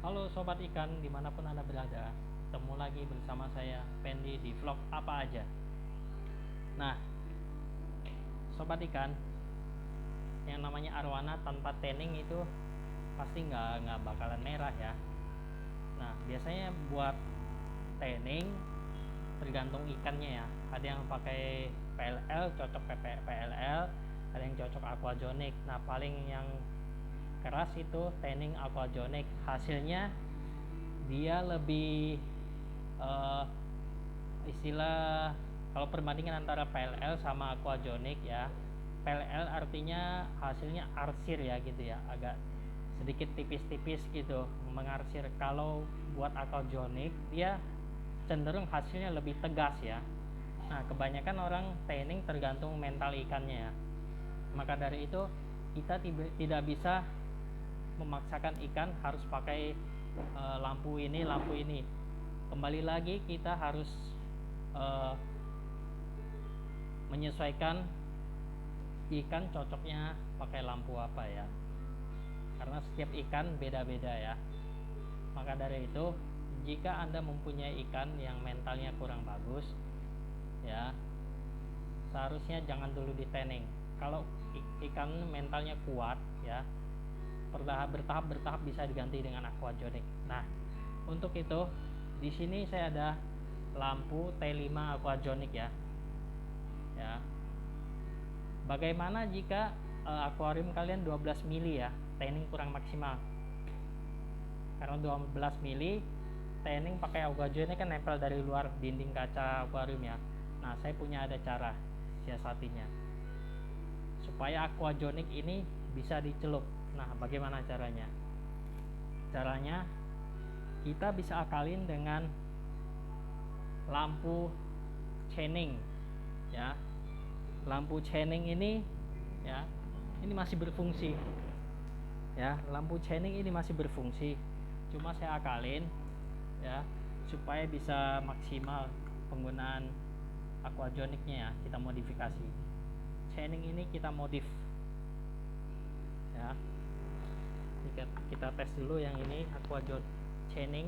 Halo sobat ikan dimanapun anda berada, ketemu lagi bersama saya Pendi di vlog apa aja. Nah sobat ikan, yang namanya arwana tanpa tanning itu pasti nggak bakalan merah ya. Nah biasanya buat tanning tergantung ikannya ya. Ada yang pakai PLL, cocok PLL, ada yang cocok aquajonik. Nah paling yang keras itu tanning aquajonik, hasilnya dia lebih uh, istilah kalau perbandingan antara PLL sama aquajonik ya, PLL artinya hasilnya arsir ya gitu ya, agak sedikit tipis-tipis gitu mengarsir. Kalau buat aquajonik dia cenderung hasilnya lebih tegas ya. Nah kebanyakan orang tanning tergantung mental ikannya ya. Maka dari itu kita tidak bisa memaksakan ikan harus pakai lampu ini kembali lagi kita harus menyesuaikan ikan cocoknya pakai lampu apa ya, karena setiap ikan beda-beda ya. Maka dari itu jika anda mempunyai ikan yang mentalnya kurang bagus ya, seharusnya jangan dulu di tanning. Kalau ikan mentalnya kuat ya, bertahap bisa diganti dengan aquajonik. Nah untuk itu di sini saya ada lampu T5 aquajonik ya. Bagaimana jika akuarium kalian 12 mili ya, tanning kurang maksimal. Karena 12 mili tanning pakai aquajonik kan nempel dari luar dinding kaca akuarium ya. Nah saya punya ada cara siasatinya supaya aquajonik ini bisa dicelup. Nah bagaimana caranya? Caranya kita bisa akalin dengan lampu chaining ya. Lampu chaining ini ya, ini masih berfungsi ya. Lampu chaining ini masih berfungsi, cuma saya akalin ya supaya bisa maksimal penggunaan aquajoniknya ya. Kita modifikasi chaining ini, kita modif ya. Kita tes dulu yang ini aquajonik chaining.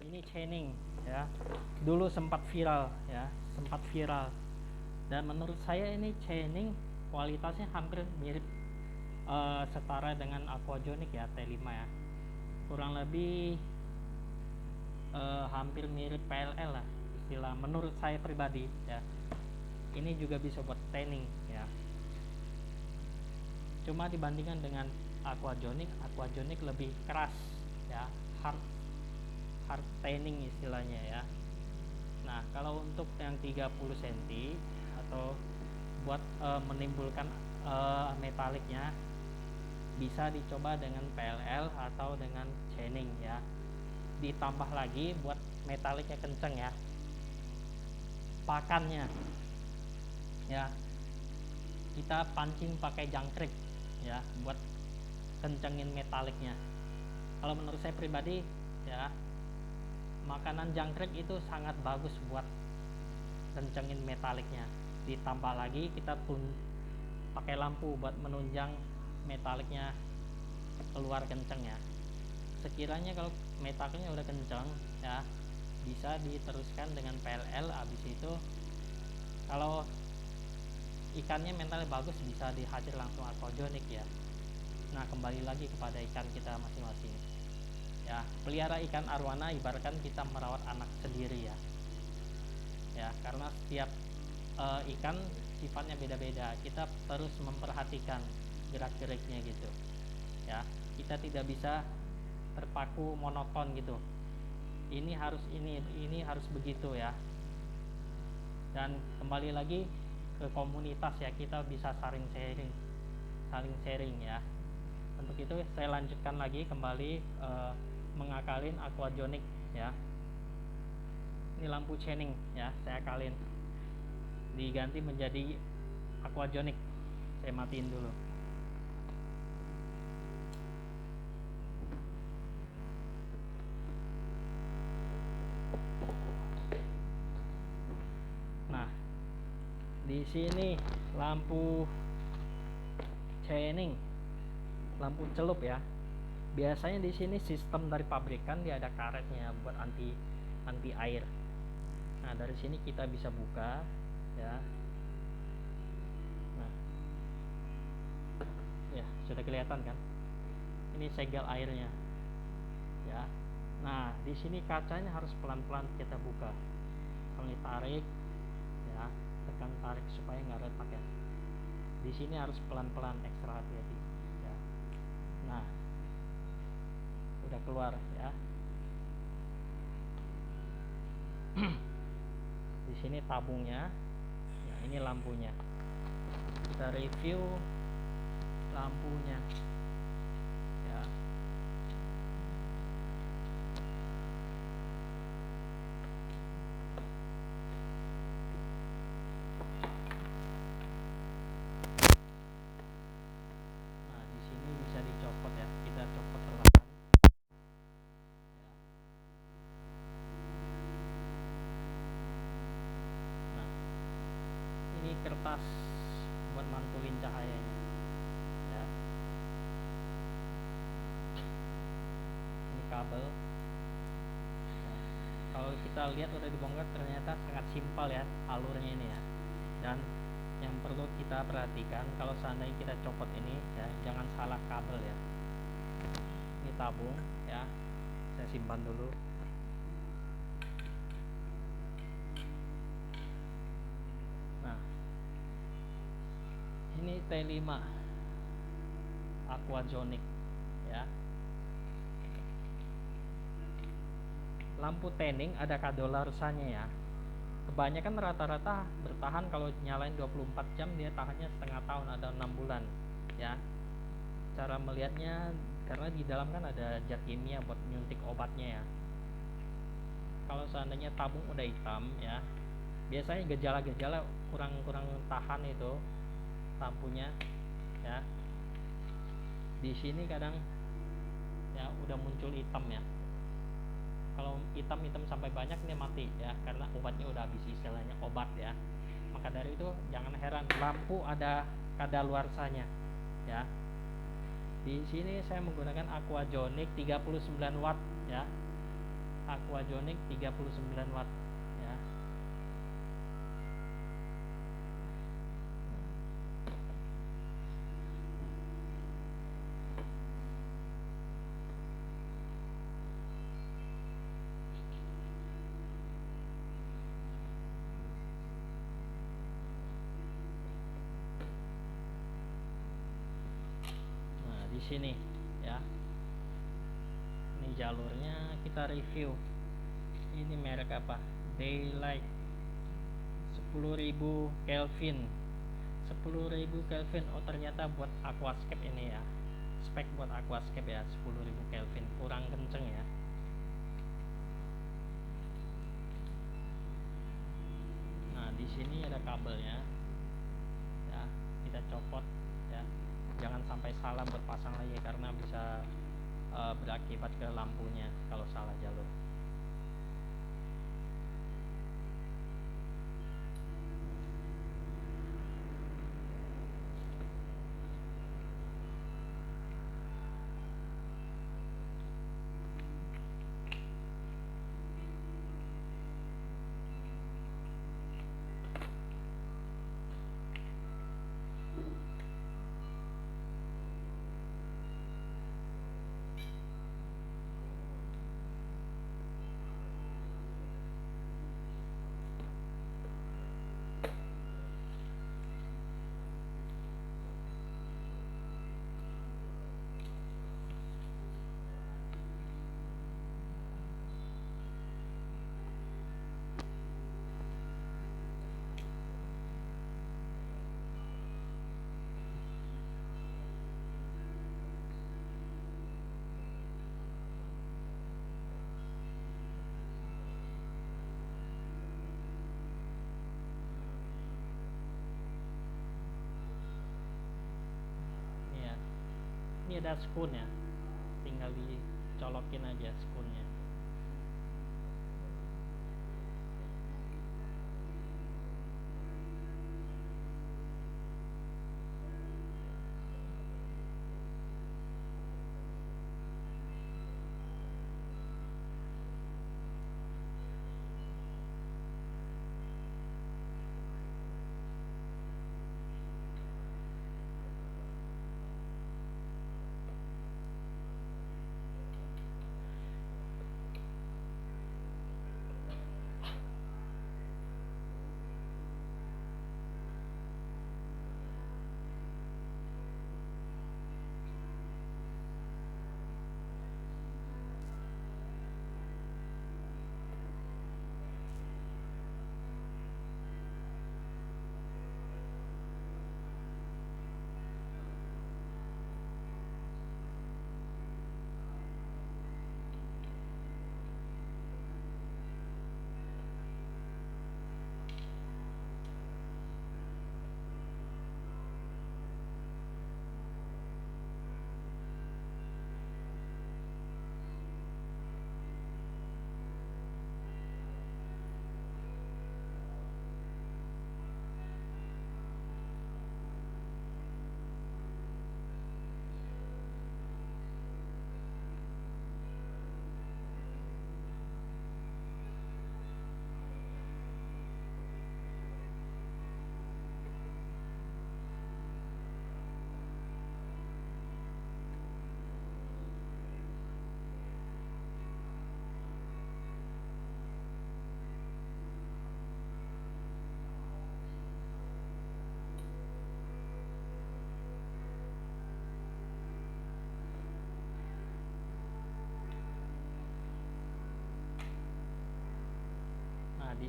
Ini chaining ya, dulu sempat viral ya, dan menurut saya ini chaining kualitasnya hampir mirip setara dengan aquajonik ya, T5 ya, kurang lebih hampir mirip PLL lah istilah menurut saya pribadi ya. Ini juga bisa buat tanning ya, cuma dibandingkan dengan aquajonik lebih keras ya, hard tanning istilahnya ya. Nah kalau untuk yang 30 cm atau buat menimbulkan metaliknya, bisa dicoba dengan PLL atau dengan chaining ya. Ditambah lagi buat metaliknya kenceng ya, pakannya ya, kita pancing pakai jangkrik ya buat kencengin metaliknya. Kalau menurut saya pribadi ya, makanan jangkrik itu sangat bagus buat kencengin metaliknya. Ditambah lagi kita pun pakai lampu buat menunjang metaliknya keluar kenceng ya. Sekiranya kalau metaliknya udah kenceng ya, bisa diteruskan dengan PLL. Habis itu kalau ikannya mentalnya bagus bisa dihasil langsung aquajonik ya. Nah kembali lagi kepada ikan kita masing-masing ya. Pelihara ikan arwana ibaratkan kita merawat anak sendiri ya, karena setiap ikan sifatnya beda-beda. Kita terus memperhatikan gerak-geriknya gitu ya. Kita tidak bisa terpaku monoton gitu, ini harus begitu ya. Dan kembali lagi ke komunitas ya, kita bisa saling sharing ya. Untuk itu saya lanjutkan lagi kembali mengakalin aquajonik ya. Ini lampu chaining ya, saya akalin diganti menjadi aquajonik. Saya matiin dulu. Nah Di sini lampu chaining, lampu celup ya. Biasanya di sini sistem dari pabrikan dia ada karetnya buat anti air. Nah, dari sini kita bisa buka ya. Nah, ya sudah kelihatan kan? Ini segel airnya ya. Nah, di sini kacanya harus pelan-pelan kita buka. Kalau ditarik ya, tekan tarik supaya nggak retak ya. Di sini harus pelan-pelan, ekstra hati-hati ya. Nah, udah keluar ya. Di sini tabungnya. Nah, ini lampunya. Kita review lampunya ya. Nah, di sini bisa dicopot ya. Kita copot perlahan ya. Nah, ini kertas buat mantulin cahayanya ya. Ini kabel ya. Kalau kita lihat udah dibongkar, ternyata sangat simpel ya alurnya ini ya. Dan yang perlu kita perhatikan, kalau seandainya kita copot ini ya, jangan salah kabel ya. Ini tabung ya, saya simpan dulu. Nah, ini T5 Aquajonic ya. Lampu tanning ada kadaluarsanya ya. Kebanyakan rata-rata bertahan, kalau nyalain 24 jam dia tahannya setengah tahun, ada 6 bulan ya. Cara melihatnya, karena di dalam kan ada zat kimia buat nyuntik obatnya ya. Kalau seandainya tabung udah hitam ya, biasanya gejala-gejala kurang tahan itu lampunya ya. Di sini kadang ya udah muncul hitam ya. Kalau hitam sampai banyak ini mati ya, karena obatnya udah habis, istilahnya obat ya. Maka dari itu jangan heran lampu ada kadaluarsanya ya. Di sini saya menggunakan Aquajonic 39 watt ya. Aquajonic 39 watt ya. Di sini ya, ini jalurnya kita review. Ini merek apa? Daylight 10.000 Kelvin. 10.000 Kelvin. Oh, ternyata buat aquascape ini ya, spek buat aquascape ya. 10.000 Kelvin kurang kenceng ya. Nah, di sini ada kabelnya ya, kita copot ya. Jangan sampai salah berpasang lagi, karena bisa berakibat ke lampunya kalau salah jalur. Ini ada spoon ya, tinggal dicolokin aja spoonnya.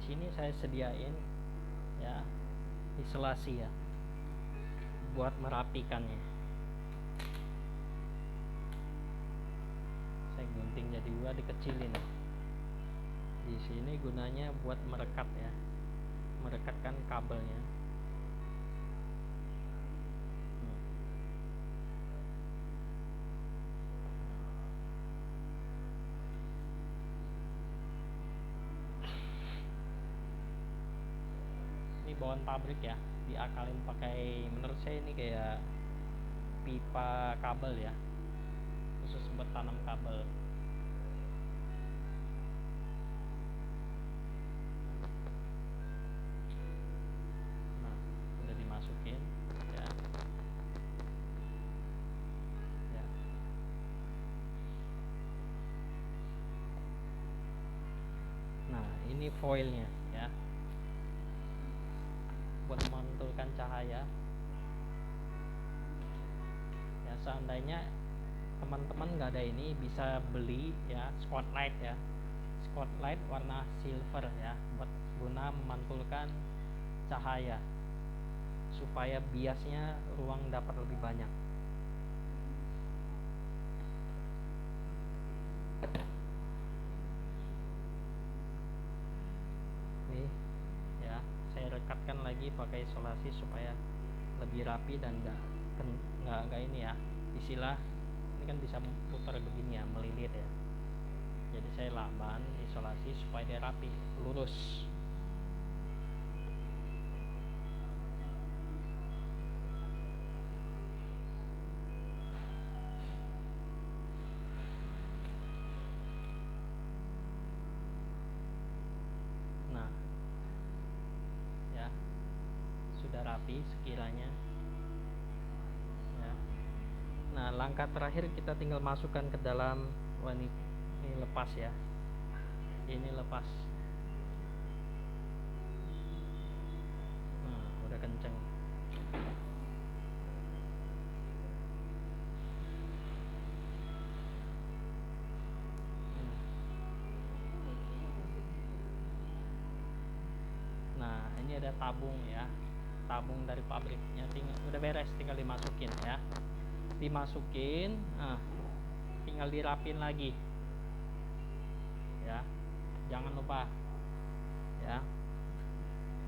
sini saya sediain ya isolasi ya buat merapikannya. Saya gunting jadi 2, dikecilin. Di sini gunanya buat merekat ya, merekatkan kabelnya. Ini bawaan pabrik ya, diakalin pakai, menurut saya ini kayak pipa kabel ya, khusus buat tanam kabel. Nah, udah dimasukin ya. Ya. Nah, ini foilnya ya, buat memantulkan cahaya. Ya, seandainya teman-teman nggak ada ini, bisa beli ya spotlight ya, spotlight warna silver ya, buat guna memantulkan cahaya supaya biasnya ruang dapat lebih banyak. Nih ya, saya rekatkan lagi pakai isolasi supaya lebih rapi dan nggak ini ya, istilah ini kan bisa putar begini ya, melilit ya. Jadi saya laban isolasi supaya dia rapi, lurus. Nah ya, sudah rapi sekiranya ya. Nah, langkah terakhir kita tinggal masukkan ke dalam. Wah, ini lepas ya, ini lepas. Nah, udah kenceng. Nah, ini ada tabung ya, tabung dari pabriknya, udah beres, tinggal dimasukin ya, dimasukin. Nah, tinggal dirapin lagi ya, jangan lupa ya.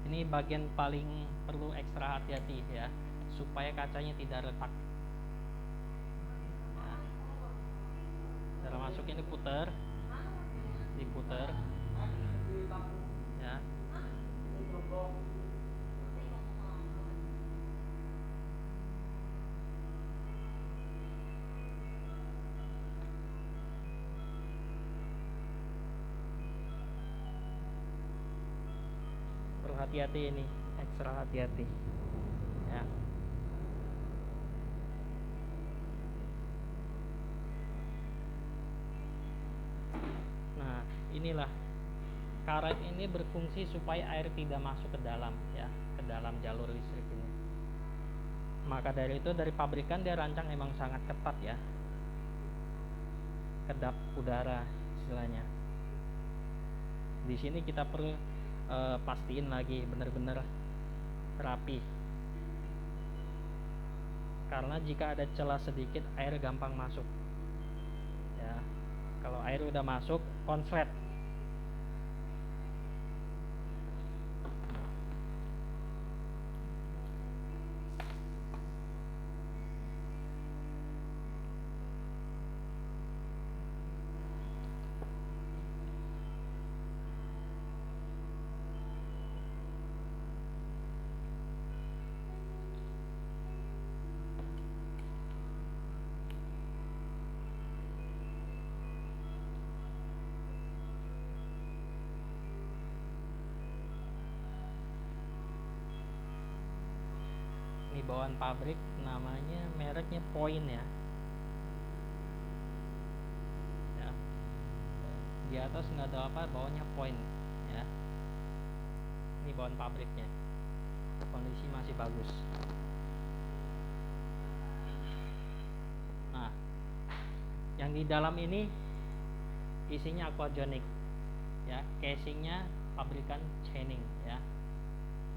Ini bagian paling perlu ekstra hati-hati ya, supaya kacanya tidak retak ya. Cara masukin, diputer ya. Perlu hati-hati, ini ekstra hati-hati ya. Nah, inilah karet ini berfungsi supaya air tidak masuk ke dalam ya, ke dalam jalur listrik ini. Maka dari itu dari pabrikan dia rancang emang sangat ketat ya, kedap udara istilahnya. Di sini kita perlu pastiin lagi benar-benar rapi, karena jika ada celah sedikit air gampang masuk ya. Kalau air udah masuk, konslet. Ini bawaan pabrik, namanya mereknya Point ya. Ya, di atas nggak ada apa, bawahnya Point ya. Ini bawaan pabriknya, kondisi masih bagus. Nah, yang di dalam ini isinya aquagenic ya, casingnya pabrikan Chening ya,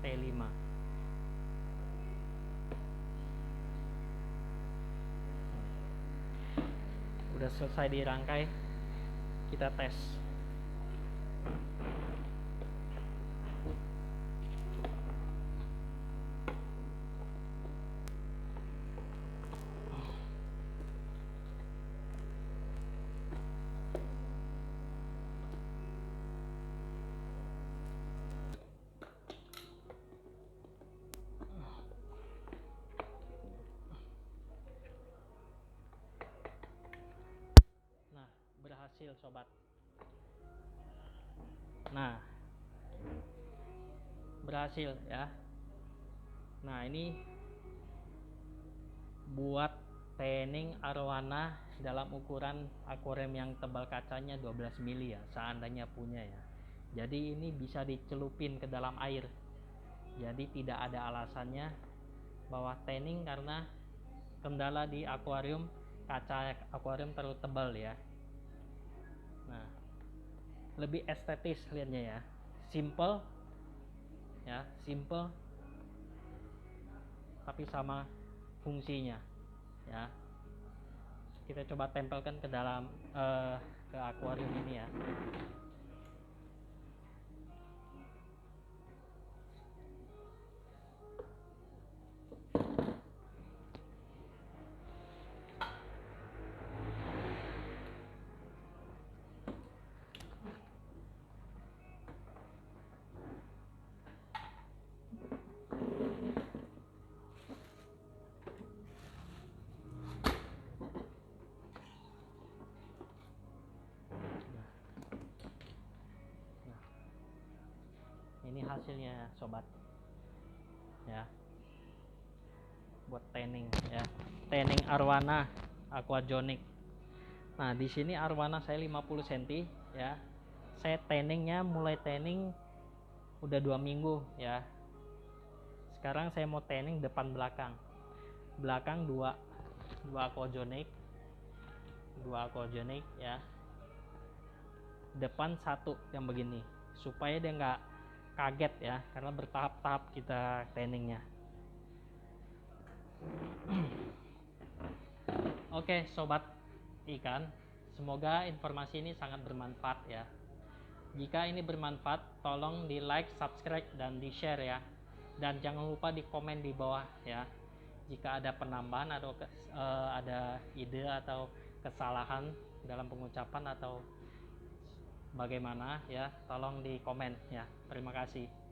T5. Udah selesai dirangkai, kita tes. Nah, berhasil sobat. Nah, berhasil ya. Nah, ini buat tanning arowana dalam ukuran akuarium yang tebal kacanya 12 mili ya, seandainya punya ya. Jadi ini bisa dicelupin ke dalam air. Jadi tidak ada alasannya bahwa tanning karena kendala di akuarium, kaca akuarium terlalu tebal ya. Nah, lebih estetis lihatnya ya, simple ya, simple tapi sama fungsinya ya. Kita coba tempelkan ke dalam ke akuarium ini ya. Ini hasilnya sobat ya, buat tanning ya, tanning arowana aquajonic. Nah, di sini arowana saya 50 cm ya. Saya tanningnya mulai tanning udah 2 minggu ya. Sekarang saya mau tanning depan belakang. Belakang dua aquajonic ya. Depan satu yang begini, supaya dia nggak kaget ya, karena bertahap-tahap kita tanningnya. Oke sobat ikan, semoga informasi ini sangat bermanfaat ya. Jika ini bermanfaat, tolong di like, subscribe, dan di share ya. Dan jangan lupa di komen di bawah ya, jika ada penambahan atau ada ide atau kesalahan dalam pengucapan atau bagaimana ya, tolong di komen ya. Terima kasih.